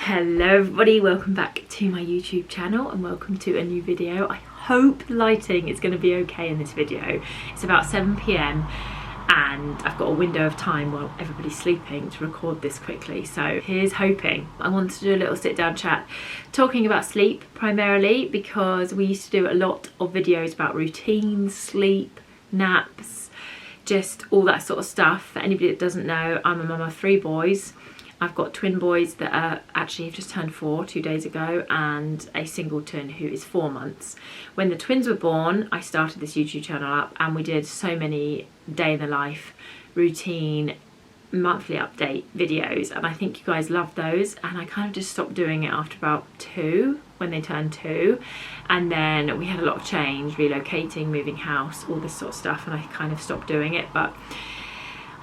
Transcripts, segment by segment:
Hello everybody, welcome back to my YouTube channel and welcome to a new video. I hope the lighting is going to be okay in this video. It's about 7 p.m. and I've got a window of time while everybody's sleeping to record this quickly, so here's hoping. I wanted to do a little sit down chat talking about sleep primarily because we used to do a lot of videos about routines, sleep, naps, just all that sort of stuff. For anybody that doesn't know, I'm a mum of 3 boys. I've got twin boys that are actually have just turned 4 2 days ago, and a singleton who is 4 months. When the twins were born, I started this YouTube channel up and we did so many day in the life, routine, monthly update videos, and I think you guys loved those, and I kind of just stopped doing it after about 2, when they turned 2, and then we had a lot of change, relocating, moving house, all this sort of stuff, and I kind of stopped doing it. But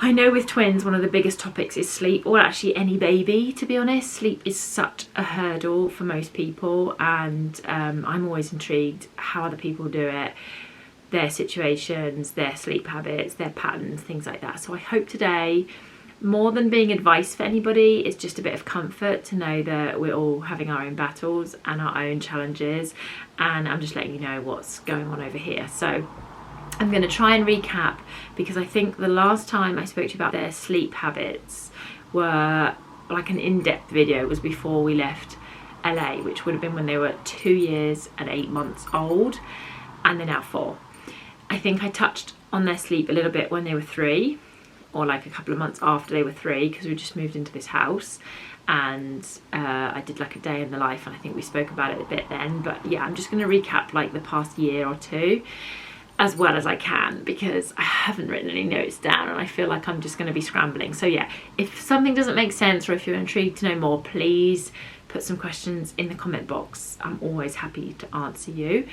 I know with twins one of the biggest topics is sleep, or actually any baby, to be honest. Sleep is such a hurdle for most people, and I'm always intrigued how other people do it, their situations, their sleep habits, their patterns, things like that. So I hope today, more than being advice for anybody, it's just a bit of comfort to know that we're all having our own battles and our own challenges, and I'm just letting you know what's going on over here. So I'm going to try and recap, because I think the last time I spoke to you about their sleep habits were like an in-depth video, was before we left LA, which would have been when they were 2 years and 8 months old, and they're now 4. I think I touched on their sleep a little bit when they were 3, or like a couple of months after they were 3, because we just moved into this house, and I did like a day in the life, and I think we spoke about it a bit then. But yeah, I'm just going to recap like the past year or two as well as I can, because I haven't written any notes down and I feel like I'm just going to be scrambling. So yeah, if something doesn't make sense, or if you're intrigued to know more, please put some questions in the comment box. I'm always happy to answer you.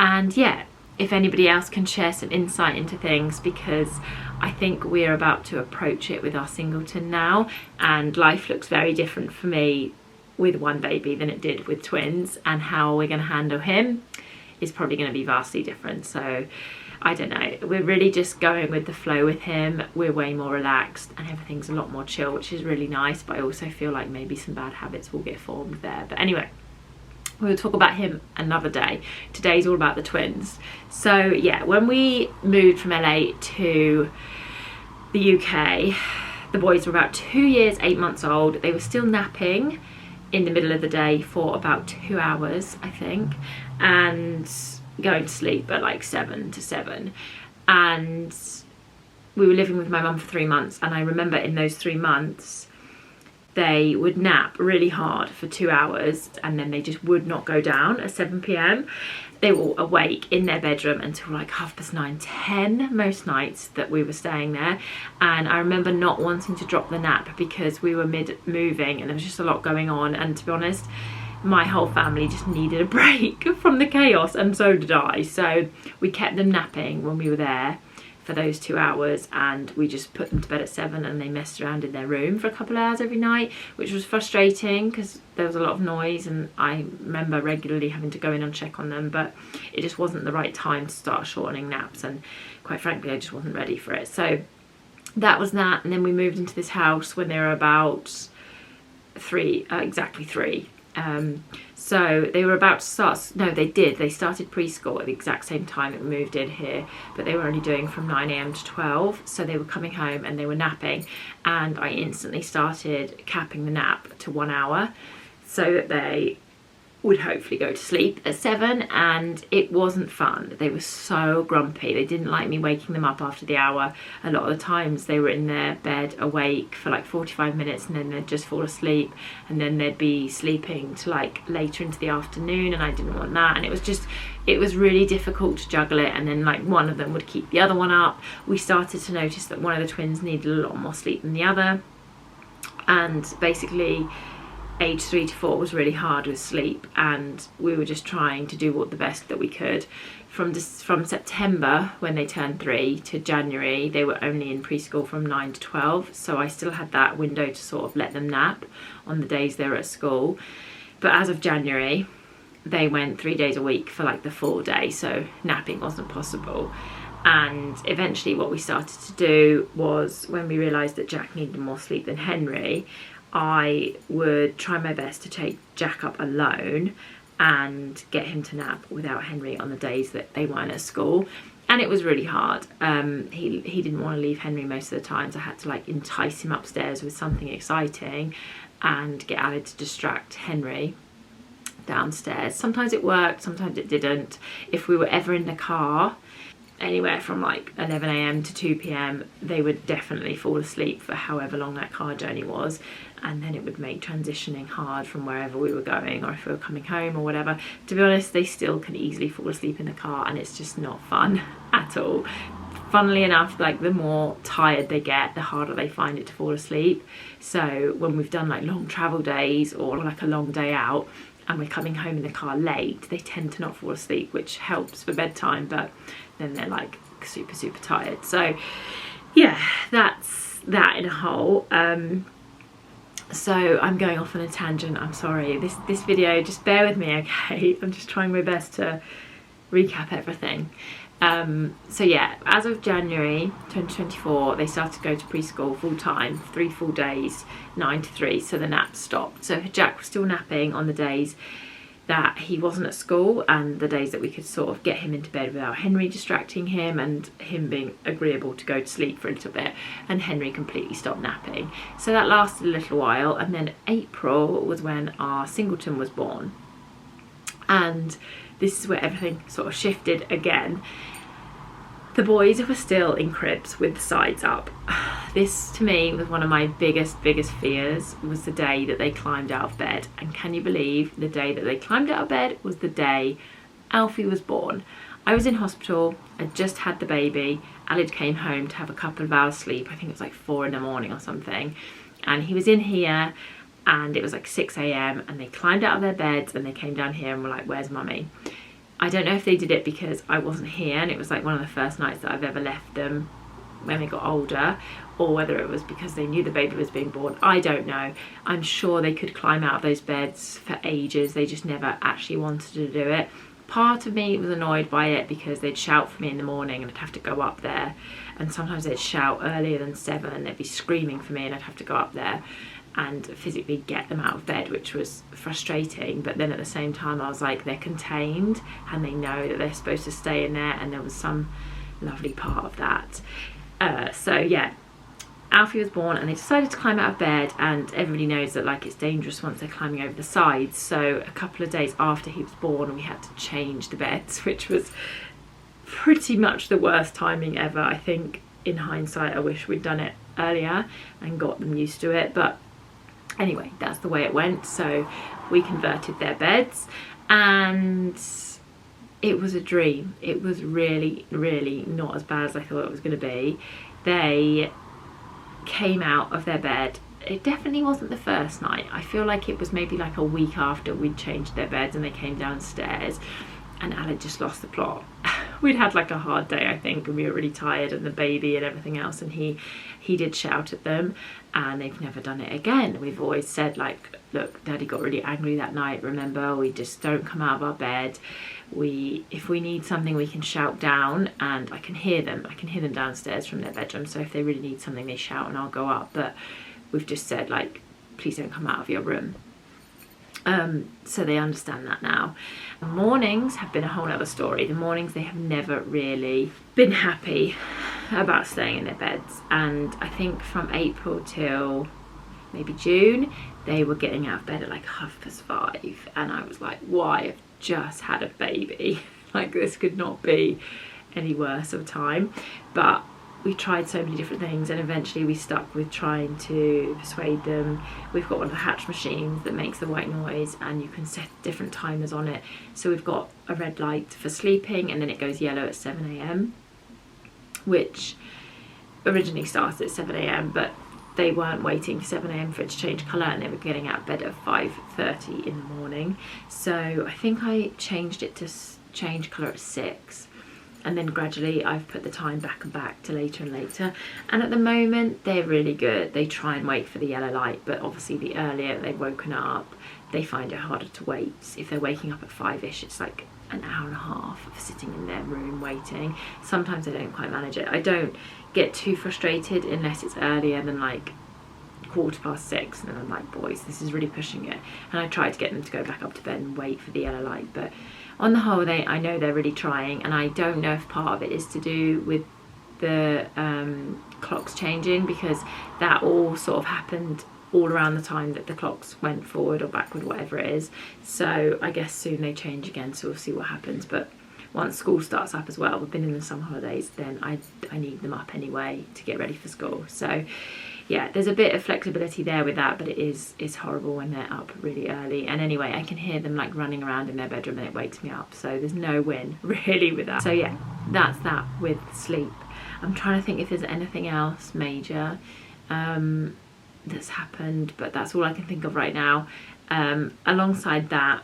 And yeah, if anybody else can share some insight into things, because I think we're about to approach it with our singleton now, and life looks very different for me with 1 baby than it did with twins, and how we're going to handle him is probably going to be vastly different. So I don't know, we're really just going with the flow with him. We're way more relaxed and everything's a lot more chill, which is really nice, but I also feel like maybe some bad habits will get formed there. But anyway, we'll talk about him another day. Today's all about the twins. So yeah, when we moved from LA to the UK, the boys were about 2 years 8 months old. They were still napping in the middle of the day for about 2 hours, I think, and going to sleep at like 7 to 7. And we were living with my mum for 3 months, and I remember in those 3 months they would nap really hard for 2 hours, and then they just would not go down at 7 p.m. They were awake in their bedroom until like 9:30, 10 most nights that we were staying there. And I remember not wanting to drop the nap because we were mid-moving and there was just a lot going on, and to be honest, my whole family just needed a break from the chaos, and so did I. So we kept them napping when we were there for those 2 hours, and we just put them to bed at 7, and they messed around in their room for a couple of hours every night, which was frustrating because there was a lot of noise, and I remember regularly having to go in and check on them, but it just wasn't the right time to start shortening naps, and quite frankly I just wasn't ready for it. So that was that. And then we moved into this house when they were about 3, exactly 3. So they were about to start, no they started preschool at the exact same time that we moved in here, but they were only doing from 9 a.m. to 12, so they were coming home and they were napping, and I instantly started capping the nap to 1 hour so that they would hopefully go to sleep at 7, and it wasn't fun. They were so grumpy. They didn't like me waking them up after the hour. A lot of the times they were in their bed awake for like 45 minutes, and then they'd just fall asleep, and then they'd be sleeping to like later into the afternoon, and I didn't want that. And it was really difficult to juggle it. And then like one of them would keep the other one up. We started to notice that one of the twins needed a lot more sleep than the other, and basically age 3 to 4 was really hard with sleep, and we were just trying to do the best that we could. From September, when they turned 3, to January, they were only in preschool from 9 to 12, so I still had that window to sort of let them nap on the days they were at school. But as of January, they went 3 days a week for like the full day, so napping wasn't possible. And eventually what we started to do was, when we realised that Jack needed more sleep than Henry, I would try my best to take Jack up alone and get him to nap without Henry on the days that they weren't at school. And it was really hard. He didn't want to leave Henry most of the time, so I had to like entice him upstairs with something exciting and get Ali to distract Henry downstairs. Sometimes it worked, sometimes it didn't. If we were ever in the car, anywhere from like 11 AM to 2 PM, they would definitely fall asleep for however long that car journey was, and then it would make transitioning hard from wherever we were going, or if we were coming home or whatever. To be honest, they still can easily fall asleep in the car, and it's just not fun at all. Funnily enough, like the more tired they get, the harder they find it to fall asleep. So when we've done like long travel days or like a long day out and we're coming home in the car late, they tend to not fall asleep, which helps for bedtime, but then they're like super tired. So yeah, that's that in a whole. So I'm going off on a tangent, I'm sorry. This video, just bear with me, okay? I'm just trying my best to recap everything. So yeah, as of January 2024, they started to go to preschool full time, 3 full days, 9 to 3, so the naps stopped. So Jack was still napping on the days that he wasn't at school, and the days that we could sort of get him into bed without Henry distracting him and him being agreeable to go to sleep for a little bit, and Henry completely stopped napping. So that lasted a little while, and then April was when our Singleton was born, and this is where everything sort of shifted again. The boys were still in cribs with the sides up. This to me was one of my biggest fears, was the day that they climbed out of bed. And can you believe the day that they climbed out of bed was the day Alfie was born. I was in hospital, I just had the baby. Alid came home to have a couple of hours sleep. I think it was like 4 in the morning or something. And he was in here and it was like 6 AM and they climbed out of their beds and they came down here and were like, "Where's mummy?" I don't know if they did it because I wasn't here and it was like one of the first nights that I've ever left them when they got older, or whether it was because they knew the baby was being born. I don't know. I'm sure they could climb out of those beds for ages. They just never actually wanted to do it. Part of me was annoyed by it because they'd shout for me in the morning and I'd have to go up there, and sometimes they'd shout earlier than 7 and they'd be screaming for me and I'd have to go up there and physically get them out of bed, which was frustrating. But then at the same time I was like, they're contained and they know that they're supposed to stay in there, and there was some lovely part of that. So yeah, Alfie was born and they decided to climb out of bed, and everybody knows that like it's dangerous once they're climbing over the sides. So a couple of days after he was born we had to change the beds, which was pretty much the worst timing ever. I think in hindsight I wish we'd done it earlier and got them used to it, but anyway, that's the way it went. So we converted their beds and it was a dream. It was really not as bad as I thought it was going to be. They came out of their bed. It definitely wasn't the first night. I feel like it was maybe like a week after we'd changed their beds and they came downstairs, and Alec just lost the plot. We'd had like a hard day, I think, and we were really tired, and the baby and everything else, and he did shout at them, and they've never done it again. We've always said like, look, Daddy got really angry that night, remember, we just don't come out of our bed. If we need something we can shout down, and I can hear them downstairs from their bedroom, so if they really need something they shout and I'll go up, but we've just said like, please don't come out of your room. So they understand that now. The mornings have been a whole other story. The mornings, they have never really been happy about staying in their beds, and I think from April till maybe June they were getting out of bed at like 5:30, and I was like, why? I've just had a baby. Like, this could not be any worse of a time. But we tried so many different things, and eventually we stuck with trying to persuade them. We've got one of the hatch machines that makes the white noise, and you can set different timers on it. So we've got a red light for sleeping, and then it goes yellow at 7 AM, which originally started at 7 AM, but they weren't waiting for 7 AM for it to change colour, and they were getting out of bed at 5:30 in the morning. So I think I changed it to change colour at 6. And then gradually I've put the time back and back to later and later. And at the moment, they're really good. They try and wait for the yellow light, but obviously the earlier they've woken up, they find it harder to wait. If they're waking up at 5-ish, it's like an hour and a half of sitting in their room waiting. Sometimes I don't quite manage it. I don't get too frustrated unless it's earlier than like 6:15, and then I'm like, boys, this is really pushing it. And I tried to get them to go back up to bed and wait for the yellow light, but on the whole, I know they're really trying, and I don't know if part of it is to do with the clocks changing, because that all sort of happened all around the time that the clocks went forward or backward, whatever it is. So I guess soon they change again, so we'll see what happens. But once school starts up as well, we've been in the summer holidays, then I need them up anyway to get ready for school. So yeah, there's a bit of flexibility there with that, but it's horrible when they're up really early. And anyway, I can hear them like running around in their bedroom and it wakes me up, so there's no win really with that. So yeah, that's that with sleep. I'm trying to think if there's anything else major that's happened, but that's all I can think of right now. Alongside that,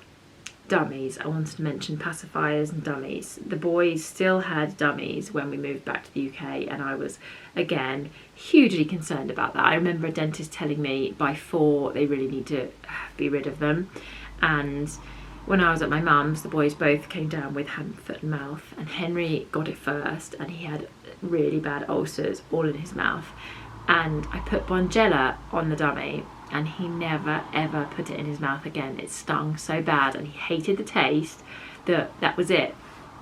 dummies. I wanted to mention pacifiers and dummies. The boys still had dummies when we moved back to the UK, and I was again hugely concerned about that. I remember a dentist telling me by 4 they really need to be rid of them. And when I was at my mum's, the boys both came down with hand, foot and mouth, and Henry got it first, and he had really bad ulcers all in his mouth. And I put Bonjela on the dummy, and he never ever put it in his mouth again. It stung so bad, and he hated the taste that was it.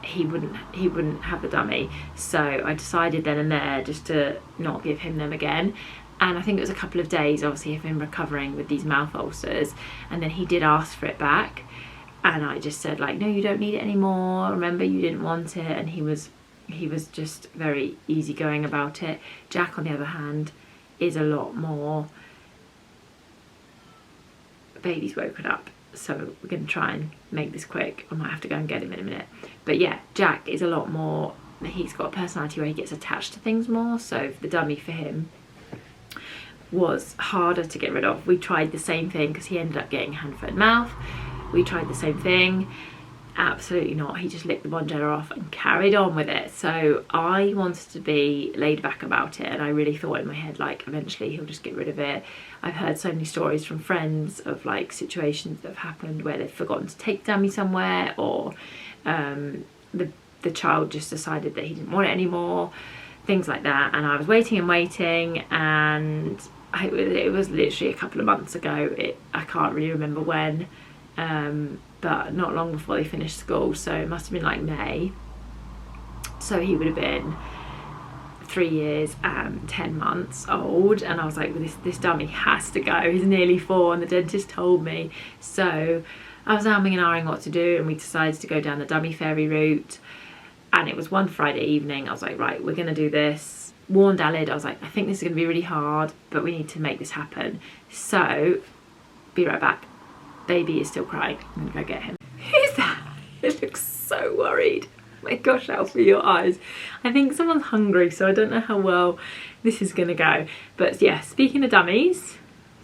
He wouldn't have the dummy. So I decided then and there just to not give him them again. And I think it was a couple of days, obviously, of him recovering with these mouth ulcers, and then he did ask for it back, and I just said like, no, you don't need it anymore, remember you didn't want it. And he was just very easygoing about it. Jack, on the other hand, is a lot more. Baby's woken up, so we're going to try and make this quick. I might have to go and get him in a minute. But yeah, Jack is a lot more, he's got a personality where he gets attached to things more, so the dummy for him was harder to get rid of. We tried the same thing because he ended up getting hand, foot and mouth. We tried the same thing. Absolutely not. He just licked the Bonjela off and carried on with it. So I wanted to be laid back about it, and I really thought in my head like eventually he'll just get rid of it. I've heard so many stories from friends of like situations that have happened where they've forgotten to take dummy somewhere, or the child just decided that he didn't want it anymore, things like that. And I was waiting and waiting, and it was literally a couple of months ago. I can't really remember when, but not long before they finished school, so it must have been like May. So he would have been 3 years and 10 months old, and I was like, well, this dummy has to go. He's nearly 4, and the dentist told me. So I was umming and ahhing what to do, and we decided to go down the dummy fairy route. And it was one Friday evening. I was like, right, we're gonna do this. Warned Alid, I was like, I think this is gonna be really hard, but we need to make this happen. So be right back. Baby is still crying. I'm gonna go get him. Who's that? It looks so worried. My gosh, Alfie, your eyes. I think someone's hungry, so I don't know how well this is gonna go. But yeah, speaking of dummies,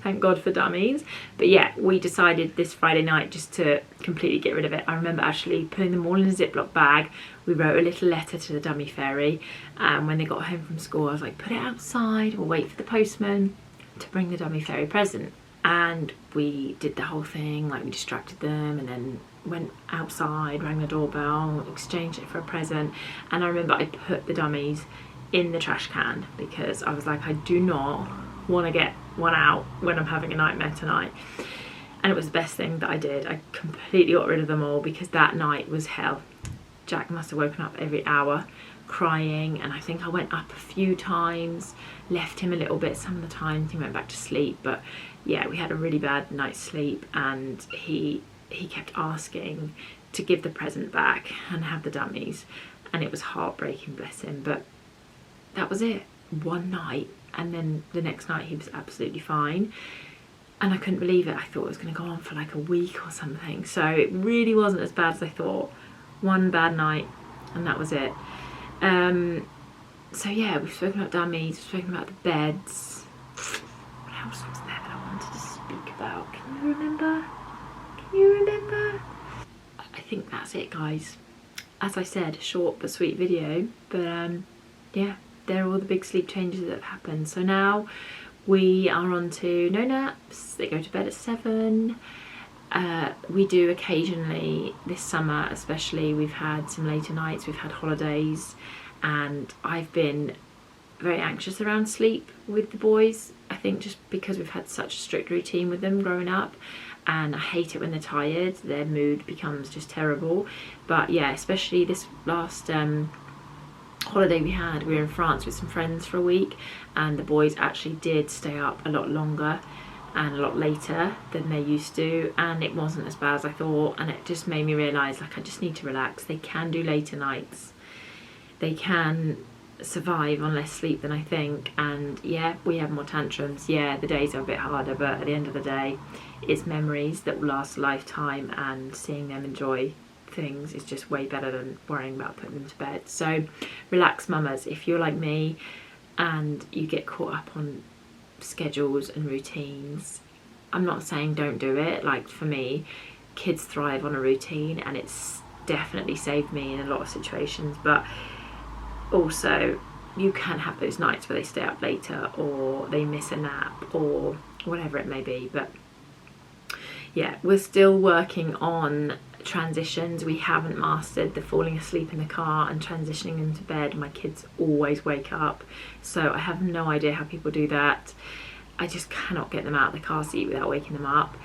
thank God for dummies. But yeah, we decided this Friday night just to completely get rid of it. I remember actually putting them all in a Ziploc bag. We wrote a little letter to the dummy fairy, and when they got home from school, I was like, put it outside, we'll wait for the postman to bring the dummy fairy present. And we did the whole thing, like we distracted them and then went outside, rang the doorbell, exchanged it for a present. And I remember I put the dummies in the trash can because I was like, I do not want to get one out when I'm having a nightmare tonight. And it was the best thing that I did. I completely got rid of them all because that night was hell. Jack must have woken up every hour crying, and I think I went up a few times, left him a little bit some of the time, he went back to sleep. But yeah, we had a really bad night's sleep, and he kept asking to give the present back and have the dummies, and it was heartbreaking, bless him. But that was it, one night, and then the next night he was absolutely fine. And I couldn't believe it. I thought it was going to go on for like a week or something, so it really wasn't as bad as I thought. One bad night and that was it. So yeah, we've spoken about dummies, we've spoken about the beds. What else was there that I wanted to speak about? Can you remember? Can you remember? I think that's it, guys. As I said, short but sweet video, but yeah, they're all the big sleep changes that have happened. So now we are on to no naps. They go to bed at 7. We do occasionally, this summer especially, we've had some later nights, we've had holidays, and I've been very anxious around sleep with the boys. I think just because we've had such a strict routine with them growing up, and I hate it when they're tired. Their mood becomes just terrible. But yeah, especially this last holiday we were in France with some friends for a week, and the boys actually did stay up a lot longer and a lot later than they used to, and it wasn't as bad as I thought, and it just made me realise, like, I just need to relax. They can do later nights, they can survive on less sleep than I think, and yeah, we have more tantrums, yeah, the days are a bit harder, but at the end of the day it's memories that will last a lifetime, and seeing them enjoy things is just way better than worrying about putting them to bed. So relax, mamas. If you're like me and you get caught up on schedules and routines, I'm not saying don't do it. Like, for me, kids thrive on a routine, and it's definitely saved me in a lot of situations. But also, you can have those nights where they stay up later, or they miss a nap, or whatever it may be. But yeah, we're still working on transitions. We haven't mastered the falling asleep in the car and transitioning into bed. My kids always wake up, so I have no idea how people do that. I just cannot get them out of the car seat without waking them up.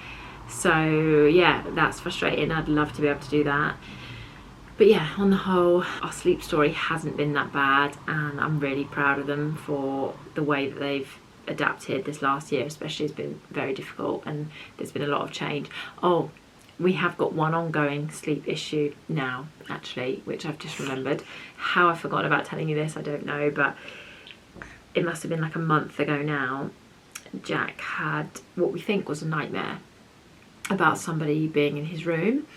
So yeah, that's frustrating. I'd love to be able to do that. But yeah, on the whole, our sleep story hasn't been that bad, and I'm really proud of them for the way that they've adapted this last year. Especially, it's been very difficult, and there's been a lot of change. Oh, we have got one ongoing sleep issue now, actually, which I've just remembered. How I've forgotten about telling you this, I don't know, but it must have been like a month ago now. Jack had what we think was a nightmare about somebody being in his room,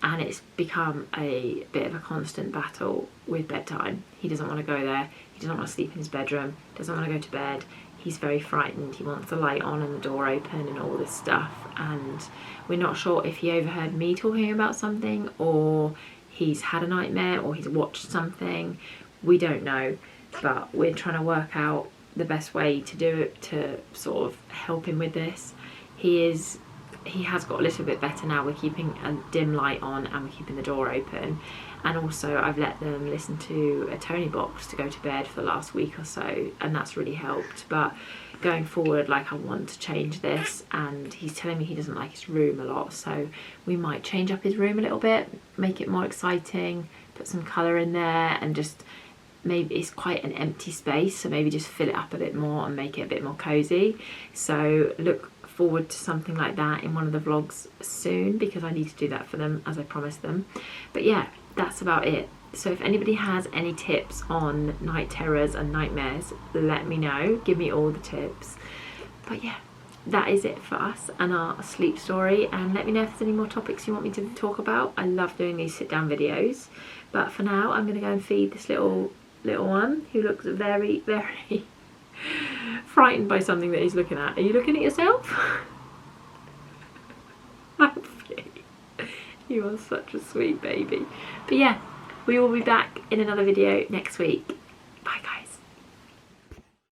and it's become a bit of a constant battle with bedtime. He doesn't want to go there, he doesn't want to sleep in his bedroom, doesn't want to go to bed. He's very frightened, he wants the light on and the door open and all this stuff, and we're not sure if he overheard me talking about something, or he's had a nightmare, or he's watched something. We don't know, but we're trying to work out the best way to do it to sort of help him with this. He has got a little bit better now. We're keeping a dim light on and we're keeping the door open, and also I've let them listen to a Tony box to go to bed for the last week or so, and that's really helped. But going forward, like, I want to change this, and he's telling me he doesn't like his room a lot, so we might change up his room a little bit, make it more exciting, put some colour in there, and just maybe it's quite an empty space, so maybe just fill it up a bit more and make it a bit more cozy. So look forward to something like that in one of the vlogs soon, because I need to do that for them as I promised them. But yeah, that's about it. So if anybody has any tips on night terrors and nightmares, let me know, give me all the tips. But yeah, that is it for us and our sleep story, and let me know if there's any more topics you want me to talk about. I love doing these sit down videos, but for now I'm going to go and feed this little one who looks very, very frightened by something that he's looking at. Are you looking at yourself? You are such a sweet baby. But yeah, we will be back in another video next week. Bye guys.